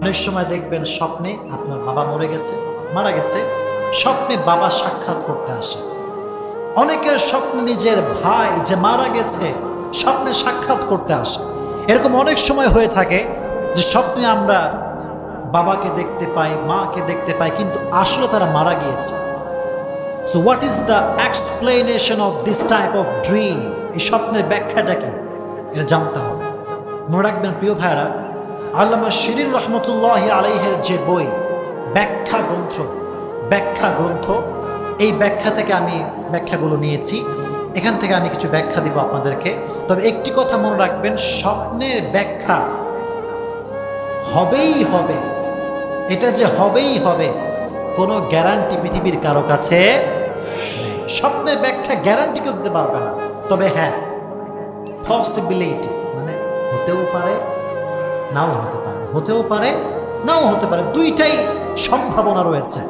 অনেক সময় দেখবেন স্বপ্নে আপনার বাবা মারা গেছে, স্বপ্নে বাবা সাক্ষাৎ করতে আসে। অনেকের স্বপ্নে নিজের ভাই যে মারা গেছে স্বপ্নে সাক্ষাৎ করতে আসে। এরকম অনেক সময় হয়ে থাকে যে স্বপ্নে আমরা বাবাকে দেখতে পাই, মাকে দেখতে পাই, কিন্তু আসলে তারা মারা গিয়েছে। So what is the explanation of this type of dream? এই স্বপ্নের ব্যাখ্যাটা কি, এটা জানতে হবে। মনে রাখবেন প্রিয় ভাইরা, আল্লামা শিরিন রহমতুল্লাহি আলাইহির যে বই ব্যাখ্যা গ্রন্থ, এই ব্যাখ্যা থেকে আমি ব্যাখ্যাগুলো নিয়েছি। এখান থেকে আমি কিছু ব্যাখ্যা দিব আপনাদেরকে। তবে একটি কথা মনে রাখবেন, স্বপ্নের ব্যাখ্যা হবেই হবে, এটা যে হবেই হবে কোনো গ্যারান্টি পৃথিবীর কারো কাছে নেই। স্বপ্নের ব্যাখ্যা গ্যারান্টি কেউ দিতে পারবে না। তবে হ্যাঁ, পসিবিলিটি মানে হতেও পারে নাও হতে পারে, হতেও পারে নাও হতে পারে, দুইটাই সম্ভাবনা রয়েছে।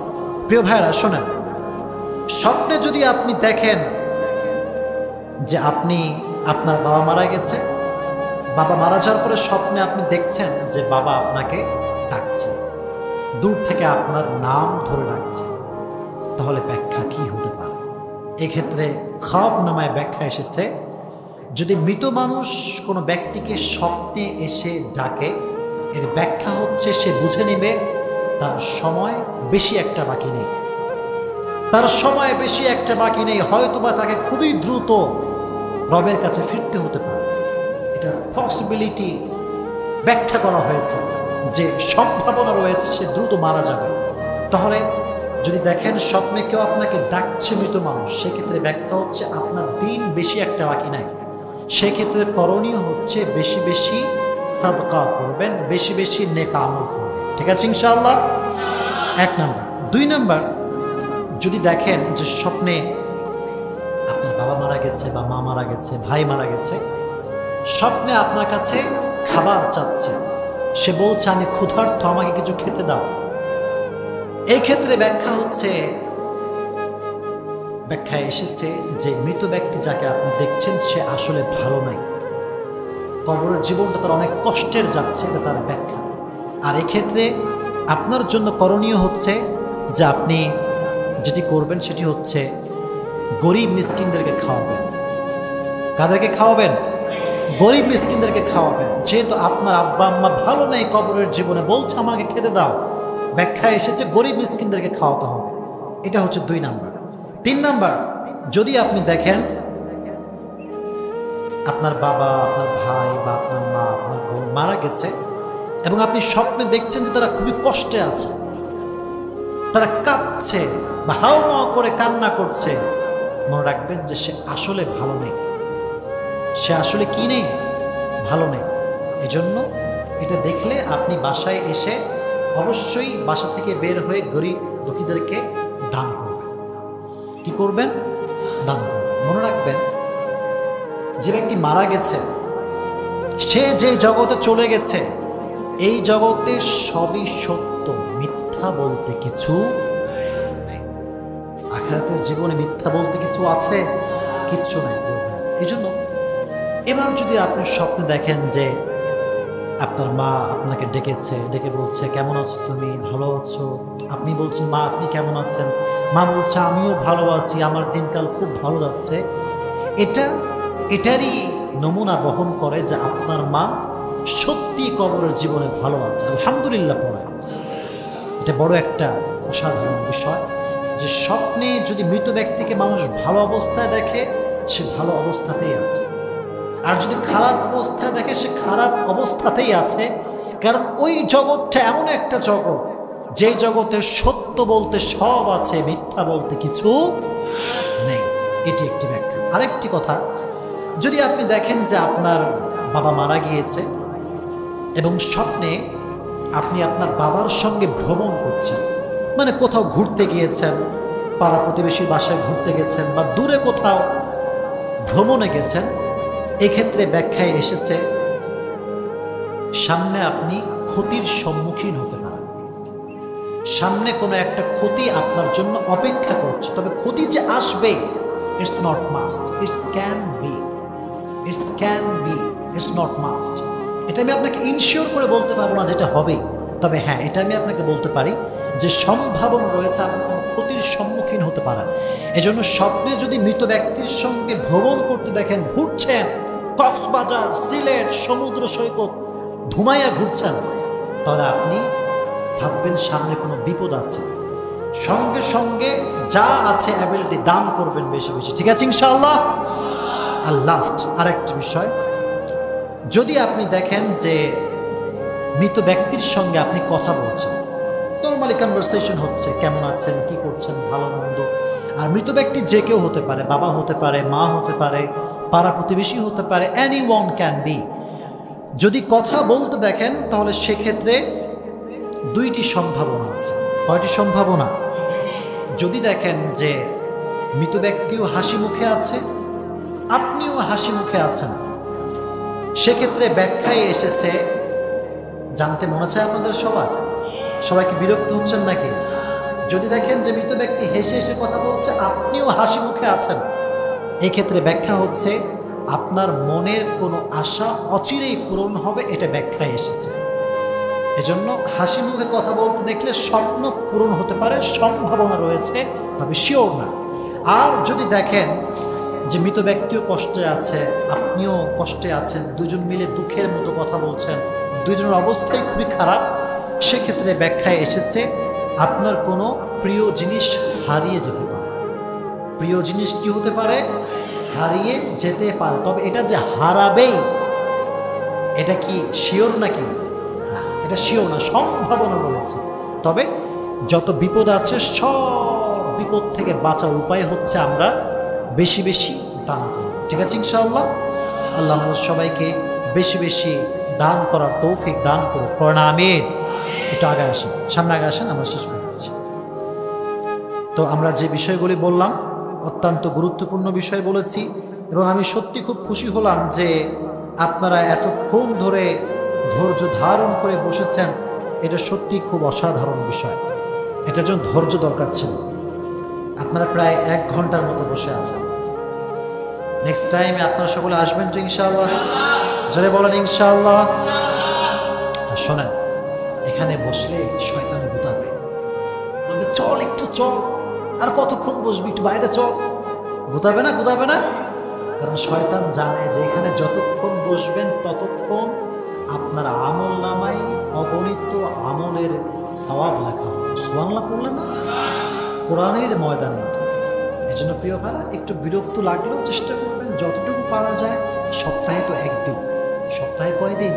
প্রিয় ভাইরা শোনেন, স্বপ্নে যদি আপনি দেখেন যে আপনার বাবা মারা গেছে, বাবা মারা যাওয়ার পরে স্বপ্নে আপনি দেখছেন যে বাবা আপনাকে ডাকছে, দূর থেকে আপনার নাম ধরে ডাকছে, তাহলে ব্যাখ্যা কি হতে পারে? এক্ষেত্রে খাওয়াব নামায় ব্যাখ্যা এসেছে, যদি মৃত মানুষ কোনো ব্যক্তিকে স্বপ্নে এসে ডাকে, এর ব্যাখ্যা হচ্ছে সে বুঝে নেবে তার সময় বেশি একটা বাকি নেই, হয়তোবা তাকে খুবই দ্রুত রবের কাছে ফিরতে হতে পারে। এটা পসিবিলিটি ব্যাখ্যা করা হয়েছে যে সম্ভাবনা রয়েছে সে দ্রুত মারা যাবে। তাহলে যদি দেখেন স্বপ্নে কেউ আপনাকে ডাকছে মৃত মানুষ, সেক্ষেত্রে ব্যাখ্যা হচ্ছে আপনার দিন বেশি একটা বাকি নাই। সেক্ষেত্রে করণীয় হচ্ছে বেশি বেশি সাদকা করবেন, বেশি বেশি নেক আমল করবেন। ঠিক আছে ইনশাআল্লাহ? 1 নাম্বার। 2 নাম্বার, যদি দেখেন যে স্বপ্নে আপনার বাবা মারা গেছে বা মা মারা গেছে, ভাই মারা গেছে, স্বপ্নে আপনার কাছে খাবার চাচ্ছে, সে বলছে আমি ক্ষুধার্ত, আমাকে কিছু খেতে দাও। এই ক্ষেত্রে ব্যাখ্যায় এসেছে যে মৃত ব্যক্তি যাকে আপনি দেখছেন সে আসলে ভালো নাই, কবরের জীবনটা তার অনেক কষ্টের যাচ্ছে, এটা তার ব্যাখ্যা। আর এক্ষেত্রে আপনার জন্য করণীয় হচ্ছে যে আপনি যেটি করবেন সেটি হচ্ছে গরিব মিসকিনদেরকে খাওয়াবেন। কাদেরকে খাওয়াবেন? গরিব মিসকিনদেরকে খাওয়াবেন। যেহেতু আপনার আব্বা আম্মা ভালো নেই কবরের জীবনে, বলছে আমাকে খেতে দাও, ব্যাখ্যায় এসেছে গরিব মিসকিনদেরকে খাওয়াতে হবে। এটা হচ্ছে 2 নাম্বার। 3 নাম্বার, যদি আপনি দেখেন আপনার বাবা, আপনার ভাই বা আপনার মা, আপনার বোন মারা গেছে এবং আপনি স্বপ্নে দেখছেন যে তারা খুবই কষ্টে আছে, তারা কাঁদছে বা হাও মাও করে কান্না করছে, মনে রাখবেন যে সে আসলে ভালো নেই, সে আসলে কি নেই, ভালো নেই। এজন্য এটা দেখলে আপনি বাসায় এসে অবশ্যই বাসা থেকে বের হয়ে গরিব দুঃখীদেরকে দান করবেন। কি করবেন? দান করবেন। মনে রাখবেন, যে ব্যক্তি মারা গেছে সে যে জগতে চলে গেছে, এই জগতে সবই সত্য, মিথ্যা বলতে কিছু নেই। আখিরাতের জীবনে মিথ্যা বলতে কিছু আছে? কিচ্ছু নাই। এই জন্য এবার যদি আপনি স্বপ্নে দেখেন যে আপনার মা আপনাকে ডেকে বলছে কেমন আছো তুমি, ভালো আছো? আপনি বলছেন মা আপনি কেমন আছেন? মা বলছে আমিও ভালো আছি, আমার দিনকাল খুব ভালো যাচ্ছে। এটারই নমুনা বহন করে যে আপনার মা সত্যি কবরের জীবনে ভালো আছে, আলহামদুলিল্লাহ পড়ে। এটা বড় একটা অসাধারণ বিষয় যে স্বপ্নে যদি মৃত ব্যক্তিকে মানুষ ভালো অবস্থায় দেখে, সে ভালো অবস্থাতেই আছে, আর যদি খারাপ অবস্থায় দেখে সে খারাপ অবস্থাতেই আছে। কারণ ওই জগৎটা এমন একটা জগৎ যে জগতে সত্য বলতে সব আছে, মিথ্যা বলতে কিছু নেই। এটি একটি ব্যাখ্যা। আরেকটি কথা, যদি আপনি দেখেন যে আপনার বাবা মারা গিয়েছে এবং স্বপ্নে আপনি আপনার বাবার সঙ্গে ভ্রমণ করছেন, মানে কোথাও ঘুরতে গিয়েছেন, পাড়া প্রতিবেশীর বাসায় ঘুরতে গেছেন বা দূরে কোথাও ভ্রমণে গেছেন, এক্ষেত্রে ব্যাখ্যায় এসেছে সামনে আপনি ক্ষতির সম্মুখীন হতে পারেন, সামনে কোনো একটা ক্ষতি আপনার জন্য অপেক্ষা করছে। তবে ক্ষতি যে আসবে, it's not must, it's can be, it's not must. এটা আমি আপনাকে ইনশিওর করে বলতে পারবো না যেটা হবে, তবে হ্যাঁ, এটা আমি আপনাকে বলতে পারি যে সম্ভাবনা রয়েছে আপনি কোনো ক্ষতির সম্মুখীন হতে পারেন। এজন্য স্বপ্নে যদি মৃত ব্যক্তির সঙ্গে ভ্রমণ করতে দেখেন, ঘুরছেন কক্সবাজার, সিলেট, সমুদ্র সৈকত ধুমাইয়া ঘুরছেন, তাহলে আপনি ভাববেন সামনে কোনো বিপদ আছে। সঙ্গে সঙ্গে যা আছে অ্যাবিলিটি দান করবেন বেশি বেশি, ঠিক আছে ইনশাআল্লাহ। আর লাস্ট আরেকটি বিষয়, যদি আপনি দেখেন যে মৃত ব্যক্তির সঙ্গে আপনি কথা বলছেন, নর্মালি কনভারসেশন হচ্ছে, কেমন আছেন, কি করছেন, ভালো মন্দ, আর মৃত ব্যক্তি যে কেউ হতে পারে, বাবা হতে পারে, মা হতে পারে, পাড়া প্রতিবেশী হতে পারে, এনি ওয়ান ক্যান বি। যদি কথা বলতে দেখেন তাহলে সেক্ষেত্রে দুইটি সম্ভাবনা আছে। কয়টি সম্ভাবনা? যদি দেখেন যে মৃত ব্যক্তিও হাসি মুখে আছে, আপনিও হাসি মুখে আছেন, সেক্ষেত্রে ব্যাখ্যায় এসেছে, জানতে মনে চায় আপনাদের সবার? সবাই কি বিরক্ত হচ্ছেন নাকি? যদি দেখেন যে মৃত ব্যক্তি হেসে হেসে কথা বলছে, আপনিও হাসি মুখে আছেন, এই ক্ষেত্রে ব্যাখ্যা হচ্ছে আপনার মনের কোনো আশা অচিরেই পূরণ হবে, এটা ব্যাখ্যায় এসেছে। এজন্য হাসি মুখে কথা বলতে দেখলে স্বপ্ন পূরণ হতে পারে, সম্ভাবনা রয়েছে, তবে শিওর না। আর যদি দেখেন যে মৃত ব্যক্তিও কষ্টে আছে, আপনিও কষ্টে আছেন, দুজন মিলে দুঃখের মতো কথা বলছেন, দুজনের অবস্থাই খুবই খারাপ, সেক্ষেত্রে ব্যাখ্যায় এসেছে আপনার কোনো প্রিয় জিনিস হারিয়ে যেতে পারে। প্রিয় জিনিস কি হতে পারে? হারিয়ে যেতে পারে। তবে এটা যে হারাবেই, এটা কি শিওর নাকি? না, এটা শিওর না, সম্ভাবনা রয়েছে। তবে যত বিপদ আছে সব বিপদ থেকে বাঁচার উপায় হচ্ছে আমরা বেশি বেশি দান করব, ঠিক আছে ইনশাআল্লাহ। আল্লাহ আমাদের সবাইকে বেশি বেশি দান করার তৌফিক দান করুন, পড়েন আমিন। একটু আগে আসেন, সামনে আগে আসেন, আমরা শেষ করে দিচ্ছি। তো আমরা যে বিষয়গুলি বললাম অত্যন্ত গুরুত্বপূর্ণ বিষয় বলেছি, এবং আমি সত্যি খুব খুশি হলাম যে আপনারা এতক্ষণ ধরে ধৈর্য ধারণ করে বসেছেন। এটা সত্যি খুব অসাধারণ বিষয়, এটার জন্য ধৈর্য দরকার ছিল। আপনারা প্রায় 1 ঘন্টার মতো বসে আছেন। নেক্সট টাইমে আপনারা সকলে আসবেন তো ইনশাআল্লাহ? জোরে বলেন ইনশাআল্লাহ। শোনেন, এখানে বসলে শয়তান গুতাবে, বলবে চল একটু চল, আর কতক্ষণ বসবি, একটু বাইরে চল। গুতাবে না? গুতাবে না? কারণ শয়তান জানে যে এখানে যতক্ষণ বসবেন ততক্ষণ আপনার আমল নামায় অগণিত আমলের সওয়াব লেখা হবে। সুবহানাল্লাহ পড়লেন না? কোরআনের ময়দানে। এই জন্য প্রিয় ভাইরা, একটু বিরক্ত লাগলেও চেষ্টা করবেন যতটুকু পারা যায়। সপ্তাহে তো একদিন, সপ্তাহে কয়দিন?